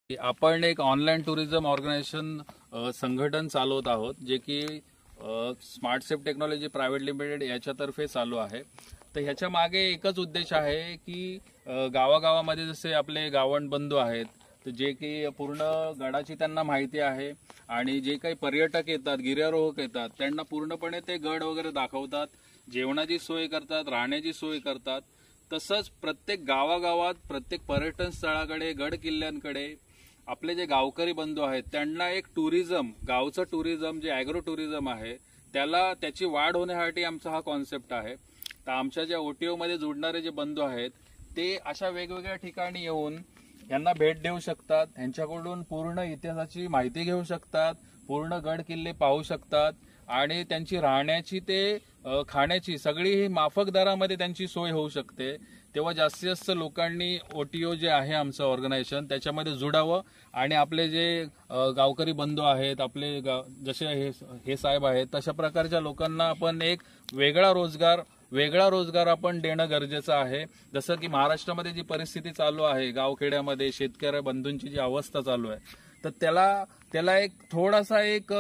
आपण एक online tourism organisation संघटन चालवत आहोत, जे की smart safe technology private limited याच्यातर्फे चालू आहे। तर ह्याच्या मागे एकच उद्देश आहे की गावागावामध्ये जसे आपले गावण बंधू आहेत, तर जे की पूर्ण गडाची त्यांना माहिती आहे आणि जे काही पर्यटक येतात, गिर्यारोहक येतात, त्यांना पूर्णपणे ते गड वगैरे दाखवतात, जेवणाची सोय करतात, राहण्याची सोय करतात। तसंच प्रत्येक गावागावात, प्रत्येक पर्यटन स्थळाकडे, गड किल्ल्यांकडे आपले जे गावकरी बंधू आहेत त्यांना एक टुरिझम, गावचं टुरिझम जे ॲग्रो टुरिझम आहे, त्याची वाढ होण्यासाठी आमचा हा कॉन्सेप्ट आहे। तर आमच्या ज्या OTO मध्ये जोडणारे जे बंधू आहेत ते अशा वेगवेगळ्या ठिकाणी येऊन यांना भेट देऊ शकतात, यांच्याकडून पूर्ण इतिहासाची माहिती घेऊ शकतात, पूर्ण गड किल्ले पाहू शकतात आणि त्यांची राहण्याची ते खाण्याची सगळी ही माफक दरामध्ये त्यांची सोय होऊ शकते। तेव्हा जास्तीत जास्त लोकांनी OTO जे आहे आमचं ऑर्गनायझेशन त्याच्यामध्ये जुडावं आणि आपले जे गावकरी बंधू आहेत, आपले जसे हे साहेब आहेत, तशा प्रकारच्या लोकांना आपण एक वेगळा रोजगार आपण देणं गरजेचं आहे। जसं की महाराष्ट्रामध्ये जी परिस्थिती चालू आहे, गावखेड्यामध्ये शेतकरी बंधूंची जी अवस्था चालू आहे, तर त्याला एक थोडासा एक